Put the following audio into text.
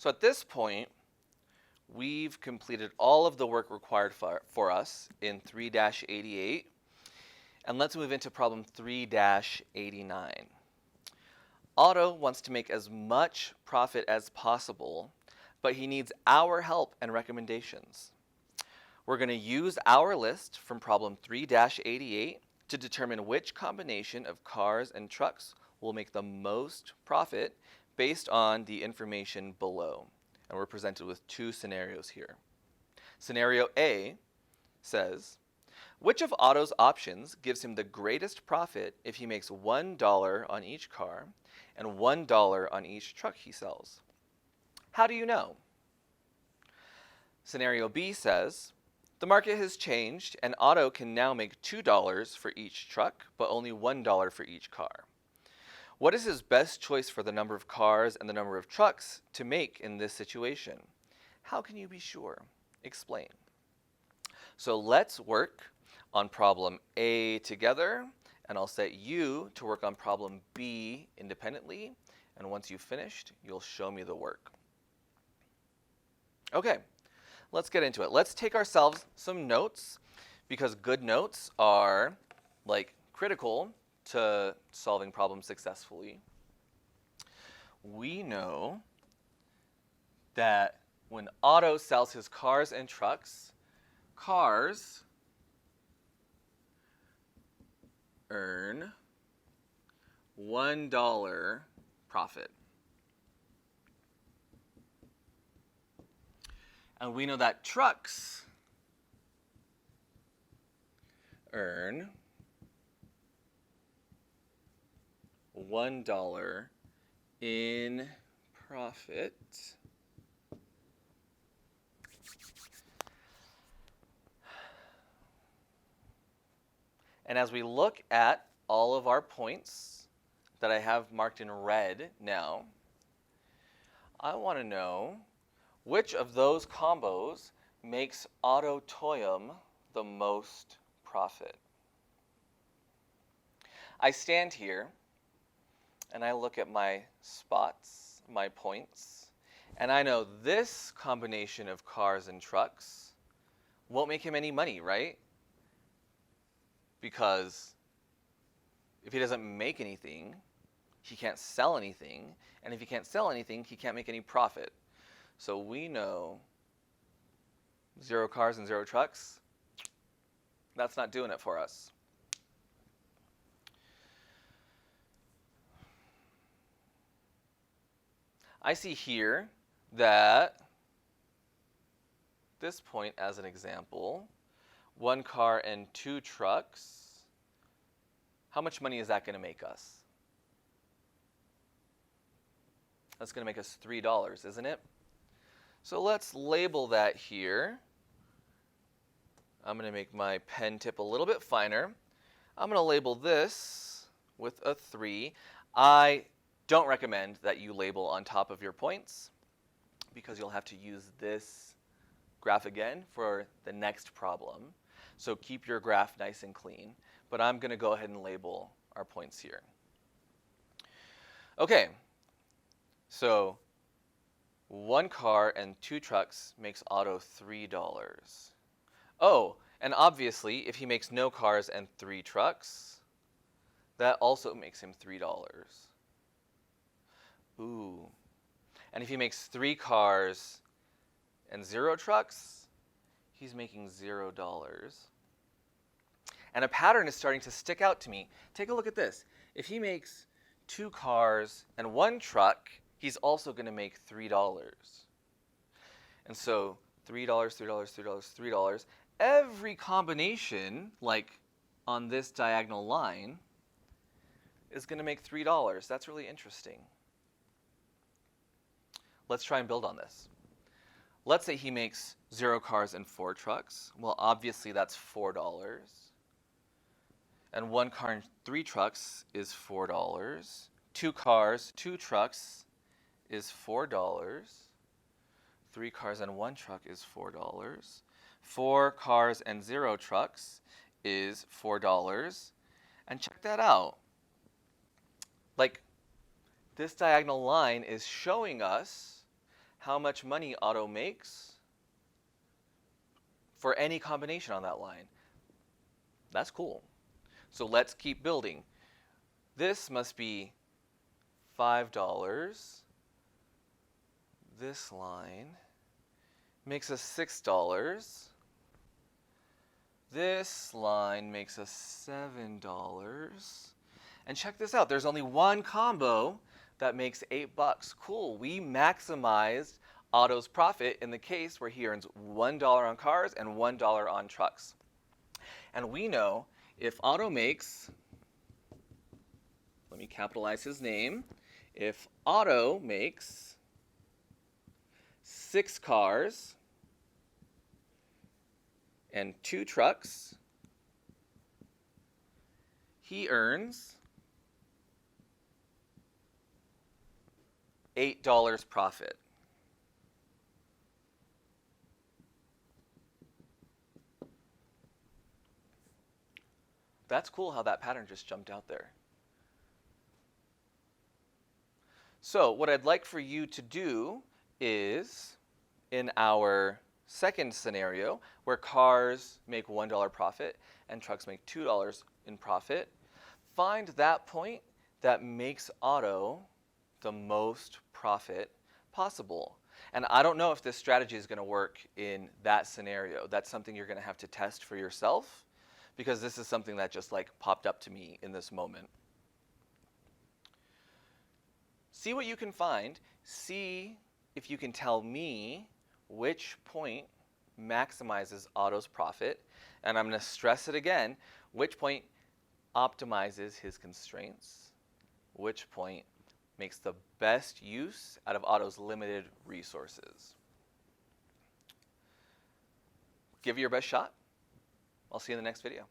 So at this point, we've completed all of the work required for us in 3-88. And let's move into problem 3-89. Otto wants to make as much profit as possible, but he needs our help and recommendations. We're going to use our list from problem 3-88 to determine which combination of cars and trucks will make the most profit based on the information below. And we're presented with two scenarios here. Scenario A says, which of Otto's options gives him the greatest profit if he makes $1 on each car and $1 on each truck he sells? How do you know? Scenario B says, the market has changed and Otto can now make $2 for each truck, but only $1 for each car. What is his best choice for the number of cars and the number of trucks to make in this situation? How can you be sure? Explain. So let's work on problem A together, and I'll set you to work on problem B independently, and once you've finished, you'll show me the work. Okay, let's get into it. Let's take ourselves some notes, because good notes are critical to solving problems successfully. We know that when Otto sells his cars and trucks, cars earn $1 profit. And we know that trucks earn $1 in profit. And as we look at all of our points that I have marked in red now, I want to know which of those combos makes Otto Toyom the most profit. I stand here and I look at my spots, my points, and I know this combination of cars and trucks won't make him any money, right? Because if he doesn't make anything, he can't sell anything, and if he can't sell anything, he can't make any profit. So we know 0 cars and 0 trucks, that's not doing it for us. I see here that this point as an example, 1 car and 2 trucks, how much money is that going to make us? That's going to make us $3, isn't it? So let's label that here. I'm going to make my pen tip a little bit finer. I'm going to label this with a 3. I don't recommend that you label on top of your points because you'll have to use this graph again for the next problem. So keep your graph nice and clean. But I'm going to go ahead and label our points here. Okay, so 1 car and 2 trucks makes Otto $3. Oh, and obviously, if he makes no cars and 3 trucks, that also makes him $3. Ooh. And if he makes 3 cars and 0 trucks, he's making $0. And a pattern is starting to stick out to me. Take a look at this. If he makes 2 cars and 1 truck, he's also going to make $3. And so $3, $3, $3, $3. Every combination, like on this diagonal line, is going to make $3. That's really interesting. Let's try and build on this. Let's say he makes 0 cars and 4 trucks. Well, obviously that's $4. And 1 car and 3 trucks is $4. 2 cars, 2 trucks is $4. 3 cars and 1 truck is $4. 4 cars and 0 trucks is $4. And check that out. Like, this diagonal line is showing us how much money Otto makes for any combination on that line. That's cool. So let's keep building. This must be $5. This line makes us $6. This line makes us $7. And check this out, there's only one combo that makes $8. Cool, we maximized Otto's profit in the case where he earns $1 on cars and $1 on trucks. And we know if Otto makes, let me capitalize his name, if Otto makes 6 cars and 2 trucks, he earns $8 profit. That's cool how that pattern just jumped out there. So what I'd like for you to do is, in our second scenario, where cars make $1 profit and trucks make $2 in profit, find that point that makes Otto the most profit possible. And I don't know if this strategy is going to work in that scenario. That's something you're going to have to test for yourself, because this is something that just like popped up to me in this moment. See what you can find. See if you can tell me which point maximizes Otto's profit. And I'm going to stress it again, which point optimizes his constraints, which point makes the best use out of Otto's limited resources. Give it your best shot. I'll see you in the next video.